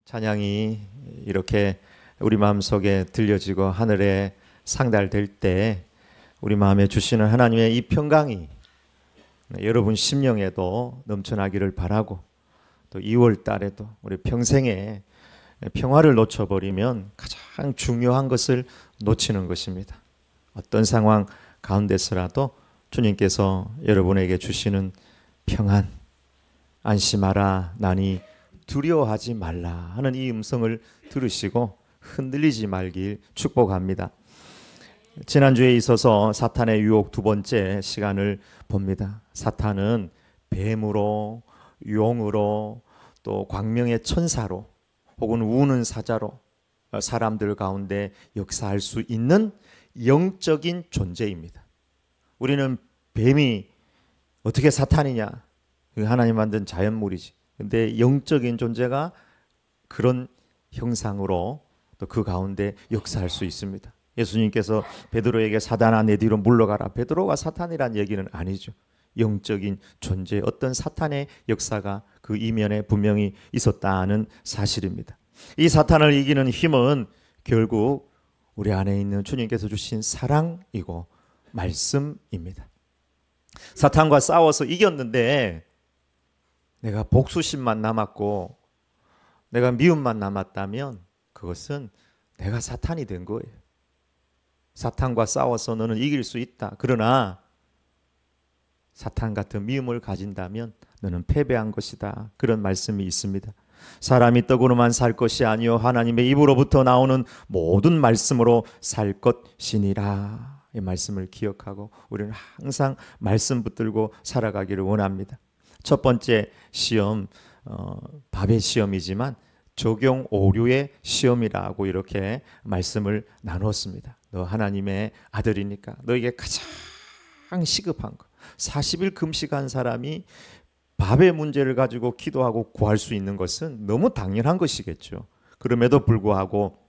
찬양이 이렇게 우리 마음속에 들려지고 하늘에 상달될 때 우리 마음에 주시는 하나님의 이 평강이 여러분 심령에도 넘쳐나기를 바라고, 또 2월 달에도 우리 평생에 평화를 놓쳐버리면 가장 중요한 것을 놓치는 것입니다. 어떤 상황 가운데서라도 주님께서 여러분에게 주시는 평안, 안심하라 나니 두려워하지 말라 하는 이 음성을 들으시고 흔들리지 말길 축복합니다. 지난주에 있어서 사탄의 유혹 두 번째 시간을 봅니다. 사탄은 뱀으로, 용으로, 또 광명의 천사로 혹은 우는 사자로 사람들 가운데 역사할 수 있는 영적인 존재입니다. 우리는 뱀이 어떻게 사탄이냐? 하나님 만든 자연물이지. 근데 영적인 존재가 그런 형상으로 또 그 가운데 역사할 수 있습니다. 예수님께서 베드로에게 사단아 내 뒤로 물러가라. 베드로가 사탄이란 얘기는 아니죠. 영적인 존재, 어떤 사탄의 역사가 그 이면에 분명히 있었다는 사실입니다. 이 사탄을 이기는 힘은 결국 우리 안에 있는 주님께서 주신 사랑이고 말씀입니다. 사탄과 싸워서 이겼는데 내가 복수심만 남았고 내가 미움만 남았다면 그것은 내가 사탄이 된 거예요. 사탄과 싸워서 너는 이길 수 있다. 그러나 사탄 같은 미움을 가진다면 너는 패배한 것이다. 그런 말씀이 있습니다. 사람이 떡으로만 살 것이 아니요 하나님의 입으로부터 나오는 모든 말씀으로 살 것이니라. 이 말씀을 기억하고 우리는 항상 말씀 붙들고 살아가기를 원합니다. 첫 번째 시험, 밥의 시험이지만 적용 오류의 시험이라고 이렇게 말씀을 나눴습니다. 너 하나님의 아들이니까 너에게 가장 시급한 것, 40일 금식한 사람이 밥의 문제를 가지고 기도하고 구할 수 있는 것은 너무 당연한 것이겠죠. 그럼에도 불구하고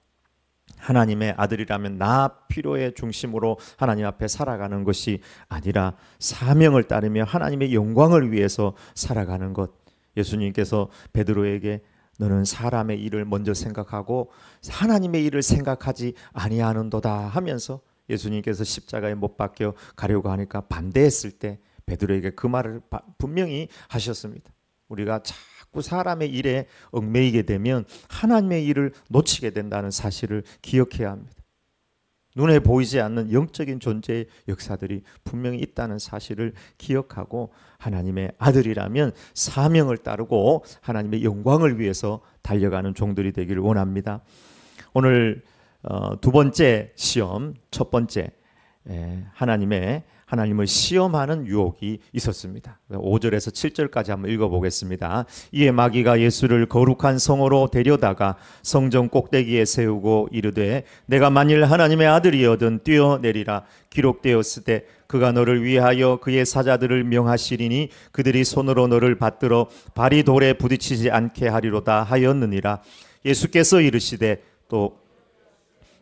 하나님의 아들이라면 나 필요의 중심으로 하나님 앞에 살아가는 것이 아니라 사명을 따르며 하나님의 영광을 위해서 살아가는 것. 예수님께서 베드로에게 너는 사람의 일을 먼저 생각하고 하나님의 일을 생각하지 아니하는도다 하면서 예수님께서 십자가에 못 박혀 가려고 하니까 반대했을 때 베드로에게 그 말을 분명히 하셨습니다. 우리가 자꾸 사람의 일에 얽매이게 되면 하나님의 일을 놓치게 된다는 사실을 기억해야 합니다. 눈에 보이지 않는 영적인 존재의 역사들이 분명히 있다는 사실을 기억하고 하나님의 아들이라면 사명을 따르고 하나님의 영광을 위해서 달려가는 종들이 되기를 원합니다. 오늘 두 번째 시험, 첫 번째 하나님을 시험하는 유혹이 있었습니다. 5절에서 7절까지 한번 읽어보겠습니다. 이에 마귀가 예수를 거룩한 성으로 데려다가 성전 꼭대기에 세우고 이르되 내가 만일 하나님의 아들이여든 뛰어내리라. 기록되었으되 그가 너를 위하여 그의 사자들을 명하시리니 그들이 손으로 너를 받들어 발이 돌에 부딪히지 않게 하리로다 하였느니라. 예수께서 이르시되 또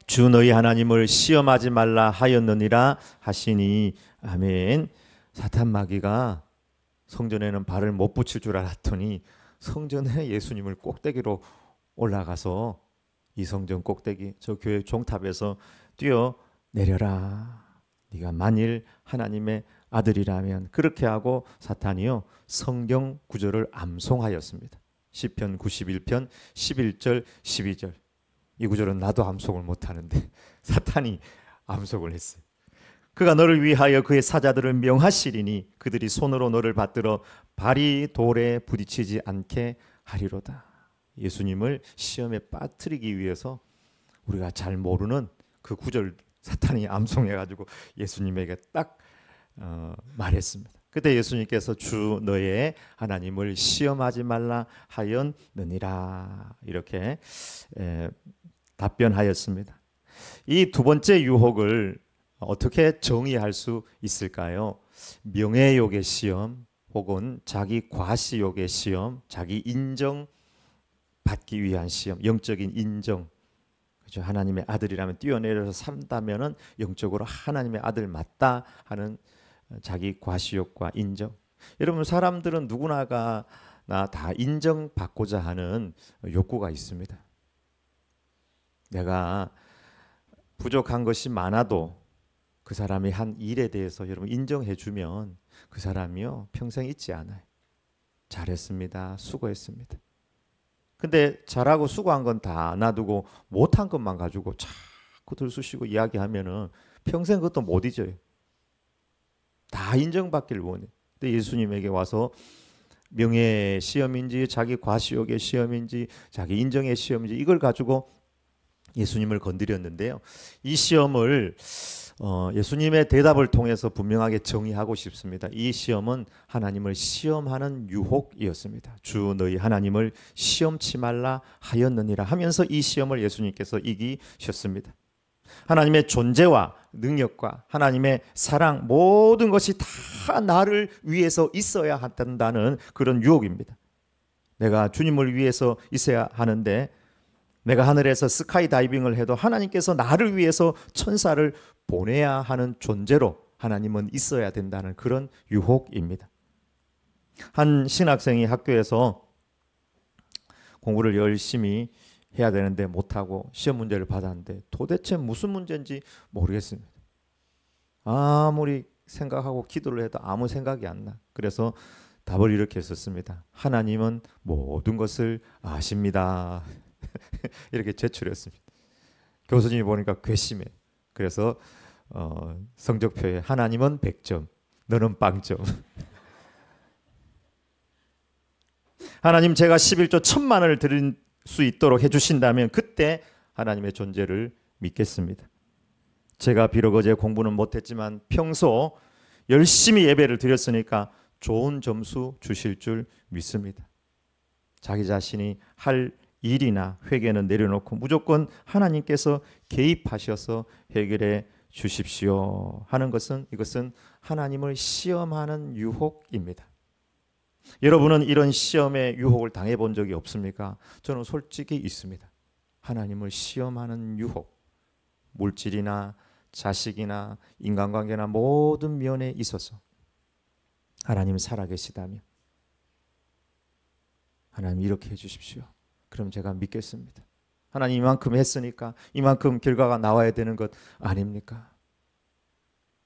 주 너희 하나님을 시험하지 말라 하였느니라 하시니 아멘. 사탄 마귀가 성전에는 발을 못 붙일 줄 알았더니 성전에 예수님을 꼭대기로 올라가서 이 성전 꼭대기 저 교회 종탑에서 뛰어내려라. 네가 만일 하나님의 아들이라면. 그렇게 하고 사탄이요 성경 구절을 암송하였습니다. 시편 91편 11절 12절. 이 구절은 나도 암송을 못하는데 사탄이 암송을 했어요. 그가 너를 위하여 그의 사자들을 명하시리니 그들이 손으로 너를 받들어 발이 돌에 부딪히지 않게 하리로다. 예수님을 시험에 빠뜨리기 위해서 우리가 잘 모르는 그 구절 사탄이 암송해가지고 예수님에게 딱 말했습니다. 그때 예수님께서 주 너의 하나님을 시험하지 말라 하였느니라 이렇게 답변하였습니다. 이 두 번째 유혹을 어떻게 정의할 수 있을까요? 명예욕의 시험 혹은 자기 과시욕의 시험, 자기 인정 받기 위한 시험, 영적인 인정. 그렇죠? 하나님의 아들이라면 뛰어내려서 산다면은 영적으로 하나님의 아들 맞다 하는 자기 과시욕과 인정. 여러분 사람들은 누구나가 다 인정받고자 하는 욕구가 있습니다. 내가 부족한 것이 많아도 그 사람이 한 일에 대해서 여러분 인정해 주면 그 사람이요 평생 잊지 않아요. 잘했습니다. 수고했습니다. 근데 잘하고 수고한 건 다 놔두고 못한 것만 가지고 자꾸 들쑤시고 이야기하면은 평생 그것도 못 잊어요. 다 인정받기를 원해. 근데 예수님에게 와서 명예의 시험인지 자기 과시욕의 시험인지 자기 인정의 시험인지 이걸 가지고 예수님을 건드렸는데요. 이 시험을 예수님의 대답을 통해서 분명하게 정의하고 싶습니다. 이 시험은 하나님을 시험하는 유혹이었습니다. 주 너희 하나님을 시험치 말라 하였느니라 하면서 이 시험을 예수님께서 이기셨습니다. 하나님의 존재와 능력과 하나님의 사랑 모든 것이 다 나를 위해서 있어야 한다는 그런 유혹입니다. 내가 주님을 위해서 있어야 하는데 내가 하늘에서 스카이 다이빙을 해도 하나님께서 나를 위해서 천사를 보내야 하는 존재로 하나님은 있어야 된다는 그런 유혹입니다. 한 신학생이 학교에서 공부를 열심히 해야 되는데 못하고 시험 문제를 받았는데 도대체 무슨 문제인지 모르겠습니다. 아무리 생각하고 기도를 해도 아무 생각이 안 나. 그래서 답을 이렇게 썼습니다. 하나님은 모든 것을 아십니다. 이렇게 제출했습니다. 교수님이 보니까 괘씸해. 그래서 성적표에 하나님은 100점, 너는 빵점. 하나님 제가 11조 1,000만원을 드릴 수 있도록 해주신다면 그때 하나님의 존재를 믿겠습니다. 제가 비록 어제 공부는 못했지만 평소 열심히 예배를 드렸으니까 좋은 점수 주실 줄 믿습니다. 자기 자신이 할 일이나 회개는 내려놓고 무조건 하나님께서 개입하셔서 해결해 주십시오 하는 것은 이것은 하나님을 시험하는 유혹입니다. 여러분은 이런 시험의 유혹을 당해본 적이 없습니까? 저는 솔직히 있습니다. 하나님을 시험하는 유혹, 물질이나 자식이나 인간관계나 모든 면에 있어서 하나님 살아계시다면 하나님 이렇게 해주십시오. 그럼 제가 믿겠습니다. 하나님 이만큼 했으니까 이만큼 결과가 나와야 되는 것 아닙니까?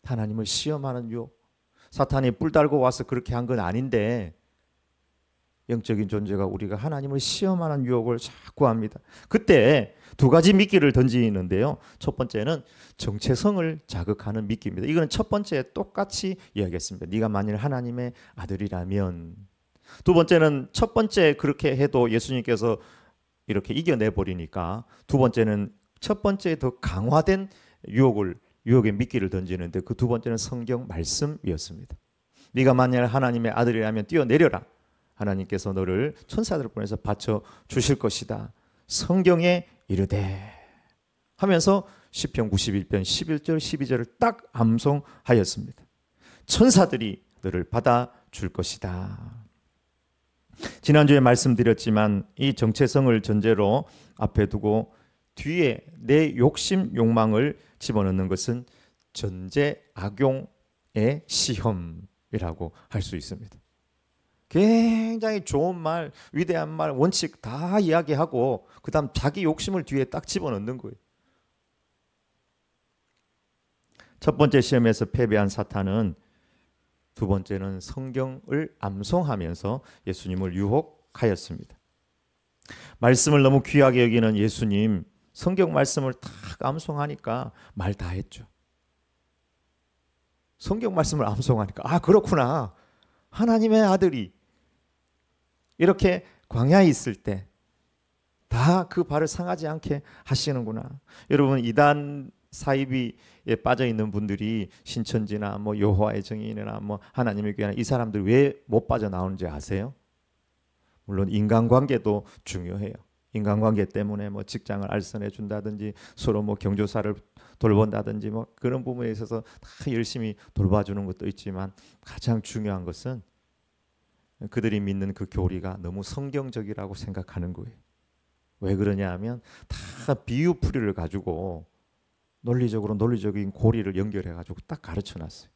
하나님을 시험하는 유혹. 사탄이 뿔 달고 와서 그렇게 한 건 아닌데 영적인 존재가 우리가 하나님을 시험하는 유혹을 자꾸 합니다. 그때 두 가지 미끼를 던지는데요. 첫 번째는 정체성을 자극하는 미끼입니다. 이거는 첫 번째 똑같이 이야기했습니다. 네가 만일 하나님의 아들이라면. 두 번째는 첫 번째 그렇게 해도 예수님께서 이렇게 이겨내버리니까 두 번째는 첫 번째에 더 강화된 유혹의 미끼를 던지는데 그 두 번째는 성경 말씀이었습니다. 네가 만일 하나님의 아들이라면 뛰어내려라. 하나님께서 너를 천사들을 보내서 바쳐 주실 것이다. 성경에 이르되 하면서 시편 91편 11절 12절을 딱 암송하였습니다. 천사들이 너를 받아줄 것이다. 지난주에 말씀드렸지만 이 정체성을 전제로 앞에 두고 뒤에 내 욕심 욕망을 집어넣는 것은 전제 악용의 시험이라고 할 수 있습니다. 굉장히 좋은 말, 위대한 말, 원칙 다 이야기하고 그 다음 자기 욕심을 뒤에 딱 집어넣는 거예요. 첫 번째 시험에서 패배한 사탄은 두 번째는 성경을 암송하면서 예수님을 유혹하였습니다. 말씀을 너무 귀하게 여기는 예수님, 성경 말씀을 딱 암송하니까 말 다 했죠. 성경 말씀을 암송하니까 아 그렇구나. 하나님의 아들이 이렇게 광야에 있을 때 다 그 발을 상하지 않게 하시는구나. 여러분 이단 사이비에 빠져 있는 분들이 신천지나 뭐 여호와의 증인이나 뭐 하나님의 교회나 이 사람들 왜 못 빠져 나오는지 아세요? 물론 인간관계도 중요해요. 인간관계 때문에 뭐 직장을 알선해 준다든지 서로 뭐 경조사를 돌본다든지 뭐 그런 부분에 있어서 다 열심히 돌봐주는 것도 있지만 가장 중요한 것은 그들이 믿는 그 교리가 너무 성경적이라고 생각하는 거예요. 왜 그러냐 하면 다 비유풀이를 가지고 논리적인 고리를 연결해 가지고 딱 가르쳐 놨어요.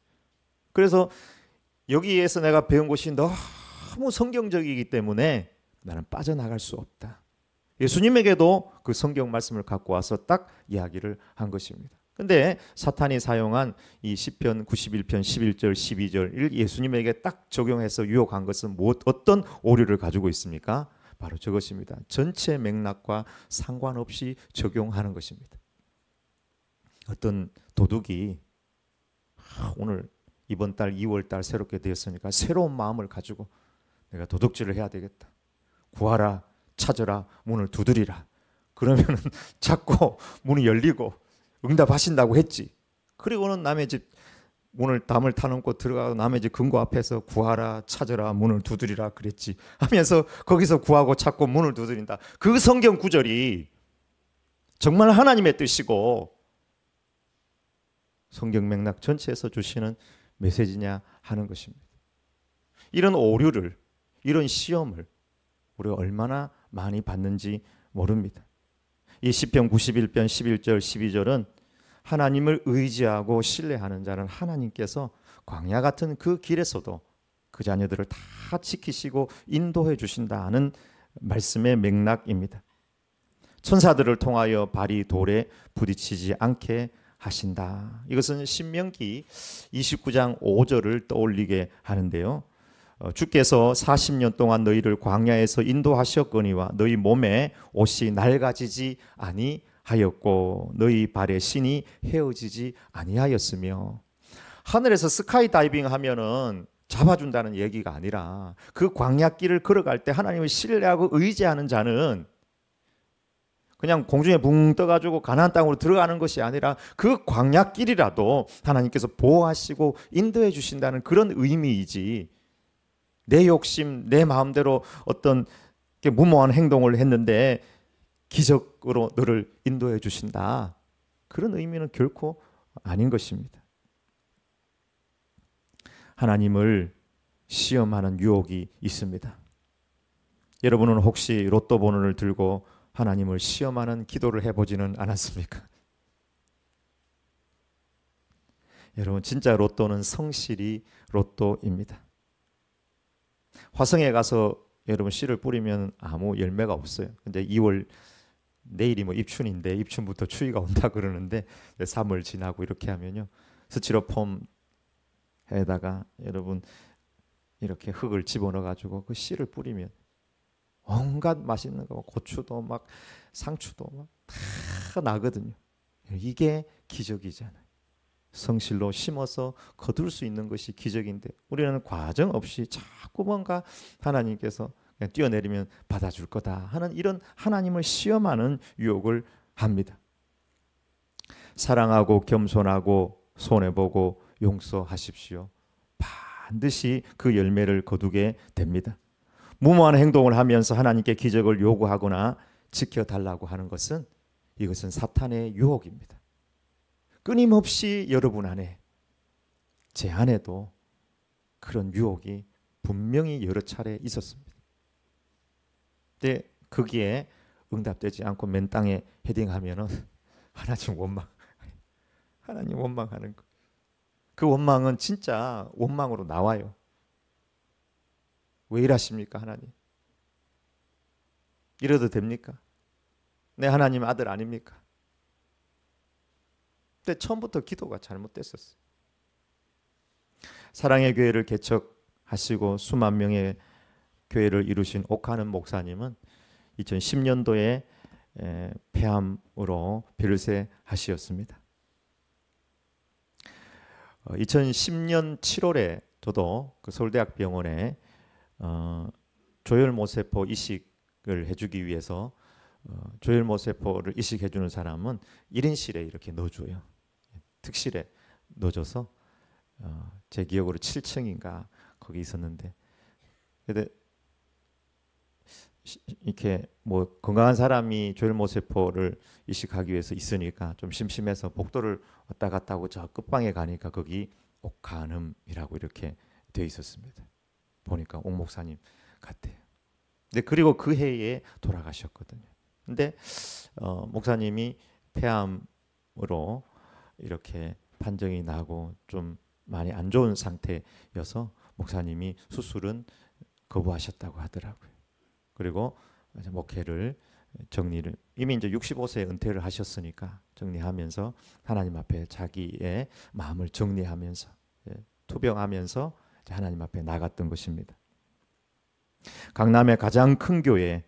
그래서 여기에서 내가 배운 것이 너무 성경적이기 때문에 나는 빠져나갈 수 없다. 예수님에게도 그 성경 말씀을 갖고 와서 딱 이야기를 한 것입니다. 근데 사탄이 사용한 이 시편 91편 11절 12절을 예수님에게 딱 적용해서 유혹한 것은 어떤 오류를 가지고 있습니까? 바로 저것입니다. 전체 맥락과 상관없이 적용하는 것입니다. 어떤 도둑이 오늘 이번 달 2월 달 새롭게 되었으니까 새로운 마음을 가지고 내가 도둑질을 해야 되겠다. 구하라, 찾으라, 문을 두드리라. 그러면은 자꾸 문이 열리고 응답하신다고 했지. 그리고는 남의 집 문을 담을 타놓고 들어가고 남의 집 금고 앞에서 구하라, 찾으라, 문을 두드리라 그랬지 하면서 거기서 구하고 찾고 문을 두드린다. 그 성경 구절이 정말 하나님의 뜻이고 성경 맥락 전체에서 주시는 메시지냐 하는 것입니다. 이런 오류를, 이런 시험을 우리가 얼마나 많이 받는지 모릅니다. 이 시편 91편 11절 12절은 하나님을 의지하고 신뢰하는 자는 하나님께서 광야 같은 그 길에서도 그 자녀들을 다 지키시고 인도해 주신다는 말씀의 맥락입니다. 천사들을 통하여 발이 돌에 부딪히지 않게 하신다. 이것은 신명기 29장 5절을 떠올리게 하는데요. 주께서 40년 동안 너희를 광야에서 인도하셨거니와 너희 몸에 옷이 낡아지지 아니하였고 너희 발의 신이 헤어지지 아니하였으며. 하늘에서 스카이 다이빙 하면은 잡아준다는 얘기가 아니라 그 광야길을 걸어갈 때 하나님을 신뢰하고 의지하는 자는 그냥 공중에 붕 떠가지고 가나안 땅으로 들어가는 것이 아니라 그 광야길이라도 하나님께서 보호하시고 인도해 주신다는 그런 의미이지, 내 욕심, 내 마음대로 어떤 무모한 행동을 했는데 기적으로 너를 인도해 주신다, 그런 의미는 결코 아닌 것입니다. 하나님을 시험하는 유혹이 있습니다. 여러분은 혹시 로또 번호를 들고 하나님을 시험하는 기도를 해보지는 않았습니까? 여러분, 진짜 로또는 성실히 로또입니다. 화성에 가서 여러분 씨를 뿌리면 아무 열매가 없어요. 근데 2월 내일이 입춘인데 입춘부터 추위가 온다 그러는데 3월 지나고 이렇게 하면요, 스티로폼에다가 여러분 이렇게 흙을 집어넣어 가지고 그 씨를 뿌리면 온갖 맛있는 거, 고추도 막 상추도 막 다 나거든요. 이게 기적이잖아요. 성실로 심어서 거둘 수 있는 것이 기적인데 우리는 과정 없이 자꾸 뭔가 하나님께서 그냥 뛰어내리면 받아줄 거다 하는 이런 하나님을 시험하는 유혹을 합니다. 사랑하고 겸손하고 손해보고 용서하십시오. 반드시 그 열매를 거두게 됩니다. 무모한 행동을 하면서 하나님께 기적을 요구하거나 지켜달라고 하는 것은, 이것은 사탄의 유혹입니다. 끊임없이 여러분 안에, 제 안에도 그런 유혹이 분명히 여러 차례 있었습니다. 근데 거기에 응답되지 않고 맨 땅에 헤딩하면은 하나님 원망하는 거. 그 원망은 진짜 원망으로 나와요. 왜 이러십니까, 하나님? 이래도 됩니까? 내 하나님 아들 아닙니까? 근데 처음부터 기도가 잘못됐었어요. 사랑의 교회를 개척하시고 수만 명의 교회를 이루신 옥하는 목사님은 2010년도에 폐암으로 별세하시었습니다. 2010년 7월에 저도 그 서울대학병원에 조혈모세포 이식을 해주기 위해서 조혈모세포를 이식해주는 사람은 1인실에 이렇게 넣어줘요. 특실에 넣어줘서 제 기억으로 7층인가 거기 있었는데, 근데 이렇게 건강한 사람이 조혈모세포를 이식하기 위해서 있으니까 좀 심심해서 복도를 왔다 갔다 하고 저 끝방에 가니까 거기 옥간음이라고 이렇게 되어 있었습니다. 보니까 옥 목사님 같아요. 근데 그리고 그 해에 돌아가셨거든요. 근데 목사님이 폐암으로 이렇게 판정이 나고 좀 많이 안 좋은 상태여서 목사님이 수술은 거부하셨다고 하더라고요. 그리고 목회를 정리를 이미 이제 65세에 은퇴를 하셨으니까 정리하면서 하나님 앞에 자기의 마음을 정리하면서 투병하면서 하나님 앞에 나갔던 것입니다. 강남의 가장 큰 교회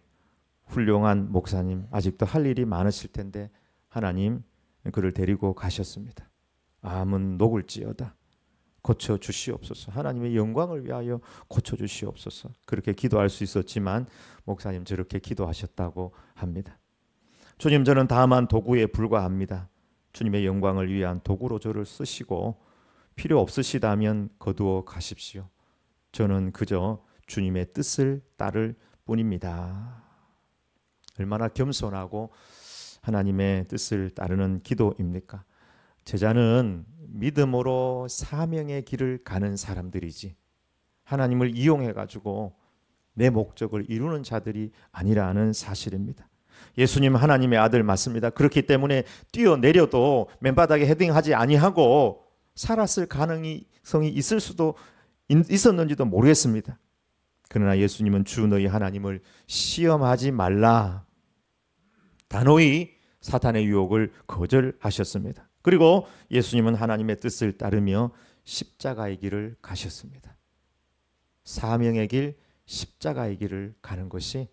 훌륭한 목사님, 아직도 할 일이 많으실 텐데 하나님 그를 데리고 가셨습니다. 암은 녹을지어다 고쳐주시옵소서. 하나님의 영광을 위하여 고쳐주시옵소서. 그렇게 기도할 수 있었지만 목사님 저렇게 기도하셨다고 합니다. 주님, 저는 다만 도구에 불과합니다. 주님의 영광을 위한 도구로 저를 쓰시고 필요 없으시다면 거두어 가십시오. 저는 그저 주님의 뜻을 따를 뿐입니다. 얼마나 겸손하고 하나님의 뜻을 따르는 기도입니까? 제자는 믿음으로 사명의 길을 가는 사람들이지 하나님을 이용해 가지고 내 목적을 이루는 자들이 아니라는 사실입니다. 예수님 하나님의 아들 맞습니다. 그렇기 때문에 뛰어내려도 맨바닥에 헤딩하지 아니하고 살았을 가능성이 있을 수도 있었는지도 모르겠습니다. 그러나 예수님은 주 너희 하나님을 시험하지 말라 단호히 사탄의 유혹을 거절하셨습니다. 그리고 예수님은 하나님의 뜻을 따르며 십자가의 길을 가셨습니다. 사명의 길, 십자가의 길을 가는 것이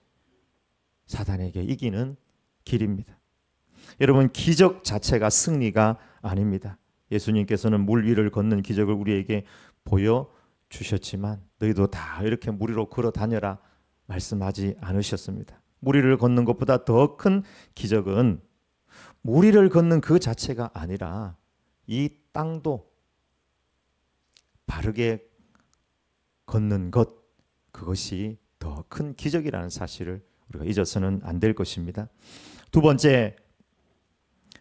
사탄에게 이기는 길입니다. 여러분, 기적 자체가 승리가 아닙니다. 예수님께서는 물 위를 걷는 기적을 우리에게 보여주셨지만 너희도 다 이렇게 물 위로 걸어 다녀라 말씀하지 않으셨습니다. 물 위를 걷는 것보다 더 큰 기적은 물 위를 걷는 그 자체가 아니라 이 땅도 바르게 걷는 것, 그것이 더 큰 기적이라는 사실을 우리가 잊어서는 안 될 것입니다. 두 번째,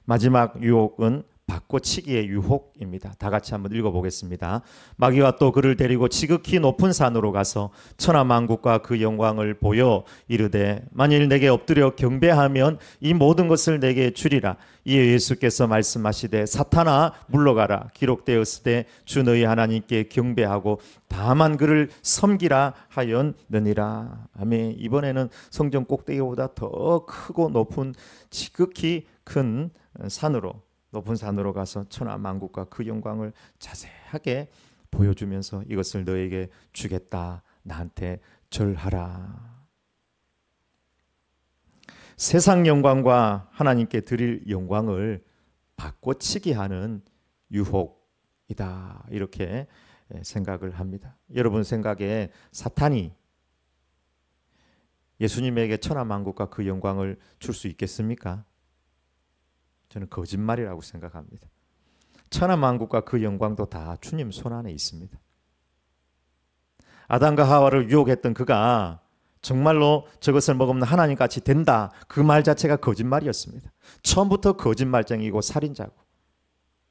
마지막 유혹은 바꿔치기의 유혹입니다. 다 같이 한번 읽어보겠습니다. 마귀가 또 그를 데리고 지극히 높은 산으로 가서 천하만국과 그 영광을 보여 이르되 만일 내게 엎드려 경배하면 이 모든 것을 내게 주리라. 이에 예수께서 말씀하시되 사탄아 물러가라. 기록되었으되 주 너희 하나님께 경배하고 다만 그를 섬기라 하였느니라. 아멘. 이번에는 성전 꼭대기보다 더 크고 높은 지극히 큰 산으로 높은 산으로 가서 천하만국과 그 영광을 자세하게 보여주면서 이것을 너에게 주겠다. 나한테 절하라. 세상 영광과 하나님께 드릴 영광을 바꿔치기 하는 유혹이다. 이렇게 생각을 합니다. 여러분 생각에 사탄이 예수님에게 천하만국과 그 영광을 줄 수 있겠습니까? 저는 거짓말이라고 생각합니다. 천하만국과 그 영광도 다 주님 손안에 있습니다. 아담과 하와를 유혹했던 그가 정말로 저것을 먹으면 하나님같이 된다. 그 말 자체가 거짓말이었습니다. 처음부터 거짓말쟁이고 살인자고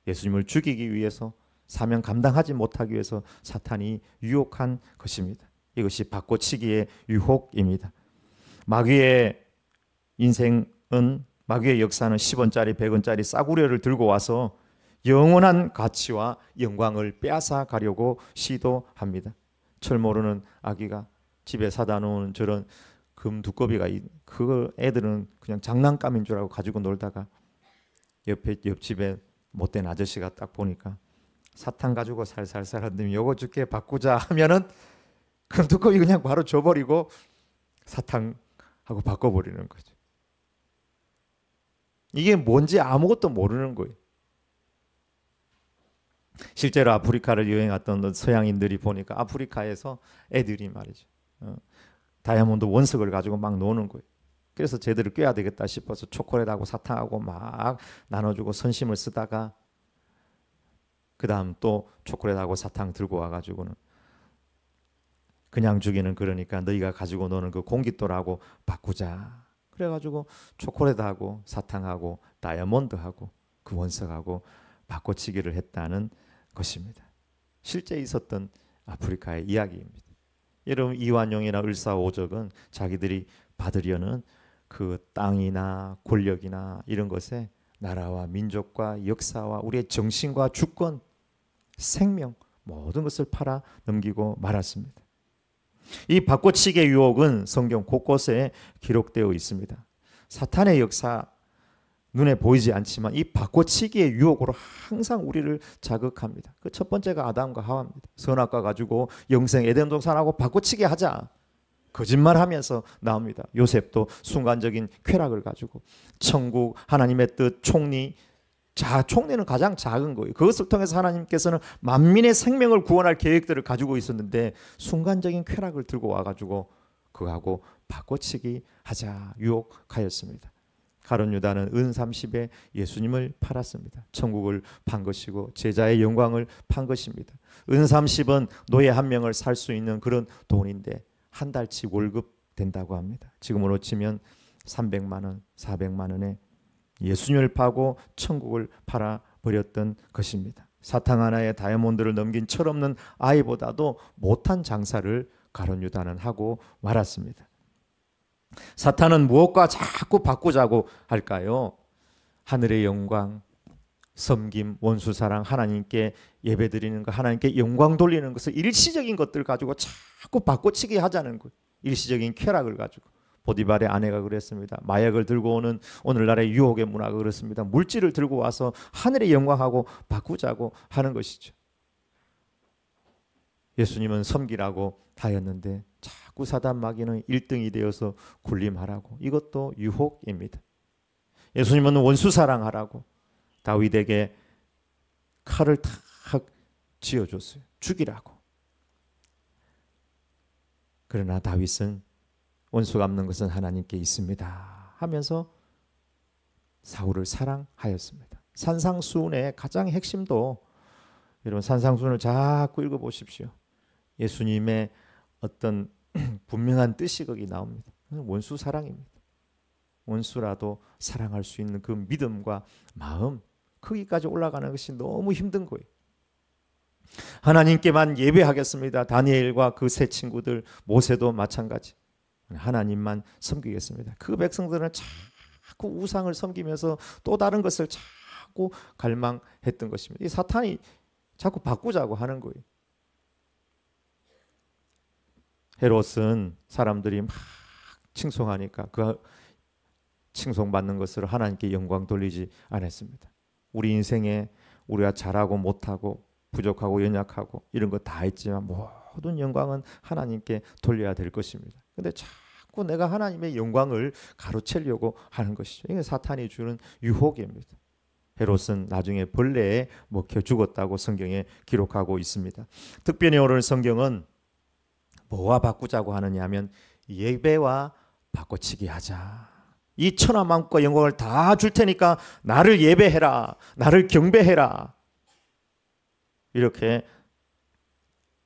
예수님을 죽이기 위해서 사명 감당하지 못하기 위해서 사탄이 유혹한 것입니다. 이것이 바꿔치기의 유혹입니다. 마귀의 인생은 마귀의 역사는 10원짜리 100원짜리 싸구려를 들고 와서 영원한 가치와 영광을 빼앗아 가려고 시도합니다. 철 모르는 아기가 집에 사다 놓은 저런 금 두꺼비가 그걸 애들은 그냥 장난감인 줄 알고 가지고 놀다가 옆집에 못된 아저씨가 딱 보니까 사탕 가지고 살살 살았더니 요거 줄게 바꾸자 하면은 금 두꺼비 그냥 바로 줘버리고 사탕하고 바꿔버리는 거죠. 이게 뭔지 아무것도 모르는 거예요. 실제로 아프리카를 여행했던 서양인들이 보니까 아프리카에서 애들이 말이죠. 다이아몬드 원석을 가지고 막 노는 거예요. 그래서 쟤들을 꿰야 되겠다 싶어서 초콜릿하고 사탕하고 막 나눠주고 선심을 쓰다가 그 다음 또 초콜릿하고 사탕 들고 와가지고는 그냥 주기는 그러니까 너희가 가지고 노는 그 공깃돌하고 바꾸자. 그래가지고 초콜릿하고 사탕하고 다이아몬드하고 그 원석하고 바꿔치기를 했다는 것입니다. 실제 있었던 아프리카의 이야기입니다. 여러분 이완용이나 을사오적은 자기들이 받으려는 그 땅이나 권력이나 이런 것에 나라와 민족과 역사와 우리의 정신과 주권, 생명 모든 것을 팔아 넘기고 말았습니다. 이 바꿔치기의 유혹은 성경 곳곳에 기록되어 있습니다. 사탄의 역사 눈에 보이지 않지만 이 바꿔치기의 유혹으로 항상 우리를 자극합니다. 그 첫 번째가 아담과 하와입니다. 선악과 가지고 영생 에덴 동산하고 바꿔치기 하자. 거짓말하면서 나옵니다. 요셉도 순간적인 쾌락을 가지고 천국, 하나님의 뜻, 총리, 총리는 가장 작은 거예요. 그것을 통해서 하나님께서는 만민의 생명을 구원할 계획들을 가지고 있었는데 순간적인 쾌락을 들고 와가지고 그거하고 바꿔치기 하자 유혹하였습니다. 가룟 유다는 은 30에 예수님을 팔았습니다. 천국을 판 것이고 제자의 영광을 판 것입니다. 은 30은 노예 한 명을 살 수 있는 그런 돈인데 한 달치 월급 된다고 합니다. 지금으로 치면 300만 원, 400만 원에 예수님을 파고 천국을 팔아버렸던 것입니다. 사탕 하나에 다이아몬드를 넘긴 철없는 아이보다도 못한 장사를 가룟 유다는 하고 말았습니다. 사탄은 무엇과 자꾸 바꾸자고 할까요? 하늘의 영광, 섬김, 원수사랑, 하나님께 예배드리는 것, 하나님께 영광 돌리는 것을 일시적인 것들 가지고 자꾸 바꿔치기 하자는 거예요. 일시적인 쾌락을 가지고. 보디발의 아내가 그랬습니다. 마약을 들고 오는 오늘날의 유혹의 문화가 그렇습니다. 물질을 들고 와서 하늘의 영광하고 바꾸자고 하는 것이죠. 예수님은 섬기라고 하였는데 자꾸 사단 마귀는 1등이 되어서 군림하라고. 이것도 유혹입니다. 예수님은 원수 사랑하라고 다윗에게 칼을 탁 쥐어줬어요. 죽이라고. 그러나 다윗은 원수 갚는 것은 하나님께 있습니다 하면서 사울을 사랑하였습니다. 산상수훈의 가장 핵심도 여러분 산상수훈을 자꾸 읽어보십시오. 예수님의 어떤 분명한 뜻이 거기 나옵니다. 원수 사랑입니다. 원수라도 사랑할 수 있는 그 믿음과 마음, 거기까지 올라가는 것이 너무 힘든 거예요. 하나님께만 예배하겠습니다. 다니엘과 그 세 친구들, 모세도 마찬가지. 하나님만 섬기겠습니다. 그 백성들은 자꾸 우상을 섬기면서 또 다른 것을 자꾸 갈망했던 것입니다. 이 사탄이 자꾸 바꾸자고 하는 거예요. 헤롯은 사람들이 막 칭송하니까 그 칭송받는 것으로 하나님께 영광 돌리지 않았습니다. 우리 인생에 우리가 잘하고 못하고 부족하고 연약하고 이런 거 다 있지만 모든 영광은 하나님께 돌려야 될 것입니다. 근데 자꾸 내가 하나님의 영광을 가로채려고 하는 것이죠. 이게 사탄이 주는 유혹입니다. 헤롯은 나중에 벌레에 먹혀 죽었다고 성경에 기록하고 있습니다. 특별히 오늘 성경은 뭐와 바꾸자고 하느냐 하면 예배와 바꿔치기 하자. 이 천하만국과 영광을 다 줄 테니까 나를 예배해라. 나를 경배해라. 이렇게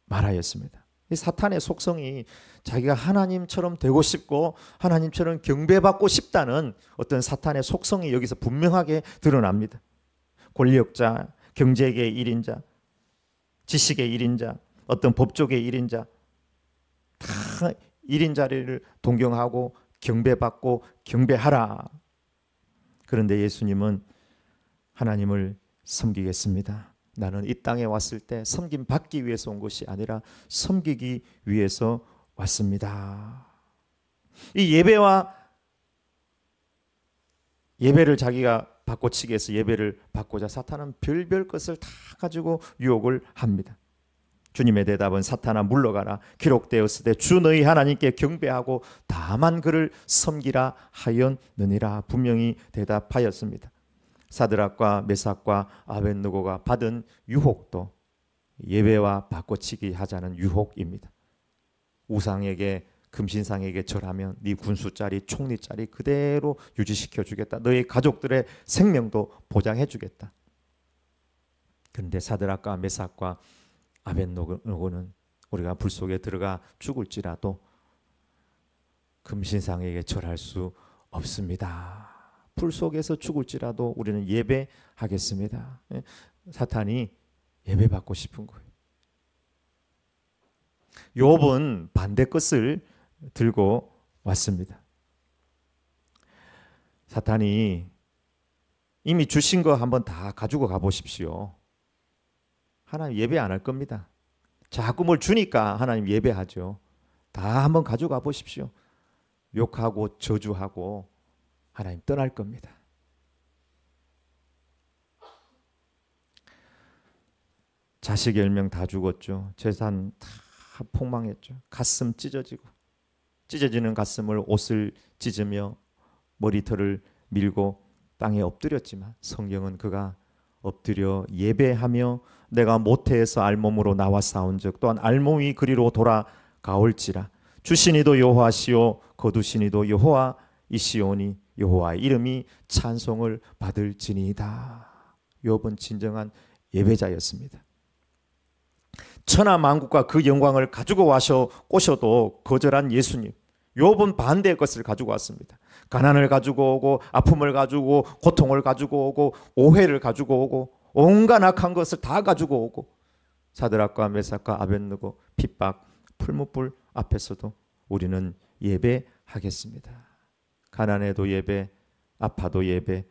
말하였습니다. 이 사탄의 속성이 자기가 하나님처럼 되고 싶고 하나님처럼 경배받고 싶다는 어떤 사탄의 속성이 여기서 분명하게 드러납니다. 권력자, 경제계의 1인자, 지식의 1인자, 어떤 법조계의 1인자 다 1인 자리를 동경하고 경배받고 경배하라. 그런데 예수님은 하나님을 섬기겠습니다. 나는 이 땅에 왔을 때 섬김 받기 위해서 온 것이 아니라 섬기기 위해서 왔습니다. 이 예배를 자기가 바꿔치기 해서 예배를 받고자 사탄은 별별 것을 다 가지고 유혹을 합니다. 주님의 대답은 사탄아 물러가라. 기록되었을 때 주 너희 하나님께 경배하고 다만 그를 섬기라 하였느니라. 분명히 대답하였습니다. 사드락과 메삭과 아벳느고가 받은 유혹도 예배와 바꿔치기 하자는 유혹입니다. 우상에게 금신상에게 절하면 네 군수짜리 총리짜리 그대로 유지시켜 주겠다. 너희 가족들의 생명도 보장해 주겠다. 그런데 사드락과 메삭과 아벳느고는 우리가 불 속에 들어가 죽을지라도 금신상에게 절할 수 없습니다. 불 속에서 죽을지라도 우리는 예배하겠습니다. 사탄이 예배받고 싶은 거예요. 욥은 반대 것을 들고 왔습니다. 사탄이 이미 주신 거 한번 다 가지고 가보십시오. 하나님 예배 안 할 겁니다. 자꾸 뭘 주니까 하나님 예배하죠. 다 한번 가져가 보십시오. 욕하고 저주하고 하나님 떠날 겁니다. 자식 10명 다 죽었죠. 재산 다 폭망했죠. 가슴 찢어지는 가슴을 옷을 찢으며 머리털을 밀고 땅에 엎드렸지만 성경은 그가 엎드려 예배하며 내가 모태에서 알몸으로 나와 싸운 적 또한 알몸이 그리로 돌아가올지라 주시니도 여호와시오 거두시니도 여호와이시오니 여호와의 이름이 찬송을 받을지니이다. 욥은 진정한 예배자였습니다. 천하 만국과 그 영광을 가지고 오셔도 거절한 예수님. 욥은 반대의 것을 가지고 왔습니다. 가난을 가지고 오고 아픔을 가지고 오고 고통을 가지고 오고 오해를 가지고 오고 온갖 악한 것을 다 가지고 오고 사드락과 메삭과 아벳느고 핍박 풀무불 앞에서도 우리는 예배하겠습니다. 가난해도 예배, 아파도 예배,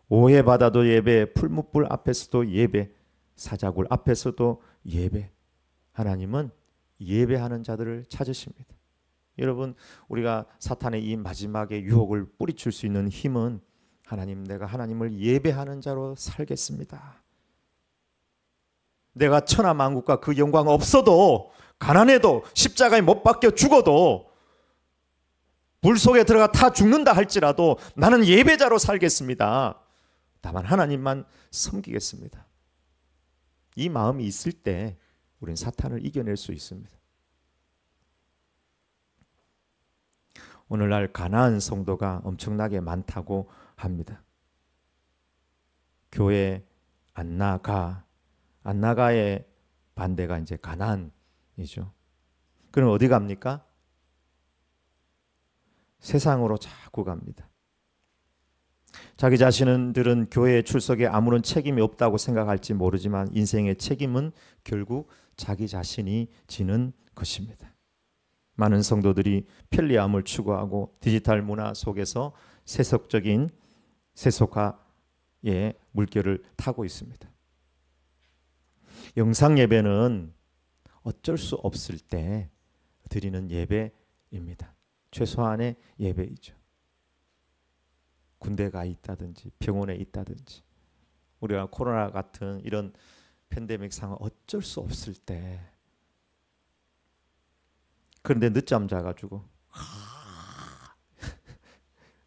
오해받아도 예배, 풀무불 앞에서도 예배, 사자굴 앞에서도 예배. 하나님은 예배하는 자들을 찾으십니다. 여러분, 우리가 사탄의 이 마지막에 유혹을 뿌리칠 수 있는 힘은 하나님, 내가 하나님을 예배하는 자로 살겠습니다. 내가 천하 만국과 그 영광 없어도 가난해도 십자가에 못 박혀 죽어도 불 속에 들어가 타 죽는다 할지라도 나는 예배자로 살겠습니다. 다만 하나님만 섬기겠습니다. 이 마음이 있을 때 우리는 사탄을 이겨낼 수 있습니다. 오늘날 가나안 성도가 엄청나게 많다고 합니다. 교회 안 나가의 반대가 이제 가나안이죠. 그럼 어디 갑니까? 세상으로 자꾸 갑니다. 자기 자신들은 교회에 출석에 아무런 책임이 없다고 생각할지 모르지만 인생의 책임은 결국 자기 자신이 지는 것입니다. 많은 성도들이 편리함을 추구하고 디지털 문화 속에서 세속화의 물결을 타고 있습니다. 영상 예배는 어쩔 수 없을 때 드리는 예배입니다. 최소한의 예배이죠. 군대가 있다든지 병원에 있다든지 우리가 코로나 같은 이런 팬데믹 상황 어쩔 수 없을 때 그런데 늦잠 자가지고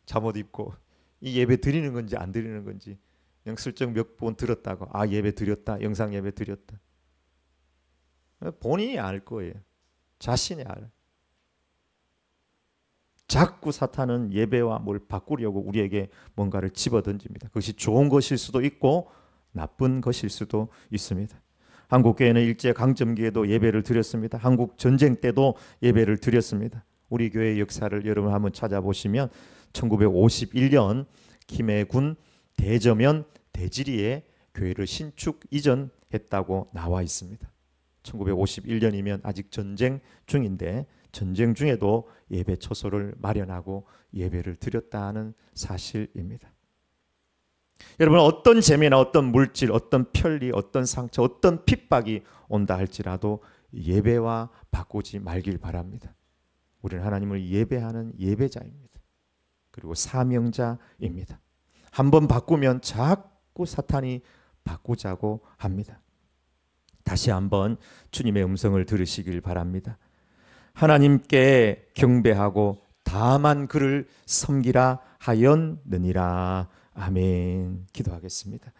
잠옷 입고 이 예배 드리는 건지 안 드리는 건지 그냥 슬쩍 몇 번 들었다고 예배 드렸다, 영상 예배 드렸다. 본인이 알 거예요. 자신이 알아요. 자꾸 사탄은 예배와 뭘 바꾸려고 우리에게 뭔가를 집어던집니다. 그것이 좋은 것일 수도 있고 나쁜 것일 수도 있습니다. 한국교회는 일제강점기에도 예배를 드렸습니다. 한국 전쟁 때도 예배를 드렸습니다. 우리 교회의 역사를 여러분 한번 찾아보시면 1951년 김해군 대저면 대지리에 교회를 신축 이전했다고 나와 있습니다. 1951년이면 아직 전쟁 중인데 전쟁 중에도 예배 처소를 마련하고 예배를 드렸다는 사실입니다. 여러분, 어떤 재미나 어떤 물질, 어떤 편리, 어떤 상처, 어떤 핍박이 온다 할지라도 예배와 바꾸지 말길 바랍니다. 우리는 하나님을 예배하는 예배자입니다. 그리고 사명자입니다. 한번 바꾸면 자꾸 사탄이 바꾸자고 합니다. 다시 한번 주님의 음성을 들으시길 바랍니다. 하나님께 경배하고 다만 그를 섬기라 하였느니라. 아멘. 기도하겠습니다.